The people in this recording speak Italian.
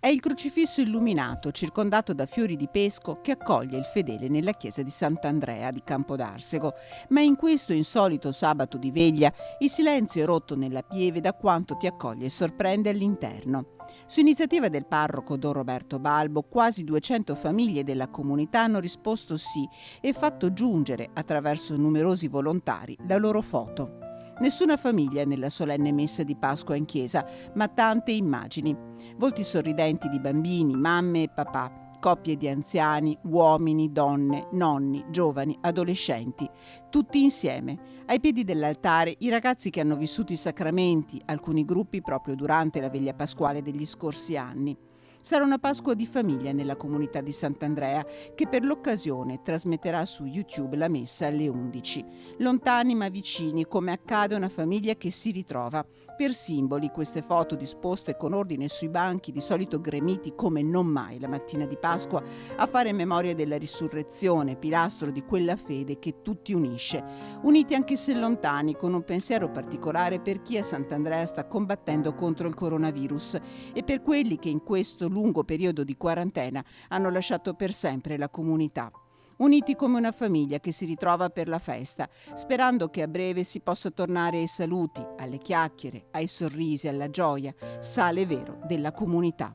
È il crocifisso illuminato, circondato da fiori di pesco, che accoglie il fedele nella chiesa di Sant'Andrea di Campodarsego. Ma in questo insolito sabato di veglia il silenzio è rotto nella pieve da quanto ti accoglie e sorprende all'interno. Su iniziativa del parroco Don Roberto Balbo, quasi 200 famiglie della comunità hanno risposto sì e fatto giungere, attraverso numerosi volontari, la loro foto. Nessuna famiglia nella solenne messa di Pasqua in chiesa, ma tante immagini. Volti sorridenti di bambini, mamme e papà, coppie di anziani, uomini, donne, nonni, giovani, adolescenti, tutti insieme. Ai piedi dell'altare i ragazzi che hanno vissuto i sacramenti, alcuni gruppi proprio durante la veglia pasquale degli scorsi anni. Sarà una Pasqua di famiglia nella comunità di Sant'Andrea che per l'occasione trasmetterà su YouTube la messa alle 11. Lontani ma vicini, come accade a una famiglia che si ritrova. Per simboli queste foto disposte con ordine sui banchi, di solito gremiti come non mai la mattina di Pasqua, a fare memoria della risurrezione, pilastro di quella fede che tutti unisce. Uniti anche se lontani, con un pensiero particolare per chi a Sant'Andrea sta combattendo contro il coronavirus e per quelli che in questo lungo periodo di quarantena hanno lasciato per sempre la comunità. Uniti come una famiglia che si ritrova per la festa, sperando che a breve si possa tornare ai saluti, alle chiacchiere, ai sorrisi, alla gioia, sale vero della comunità.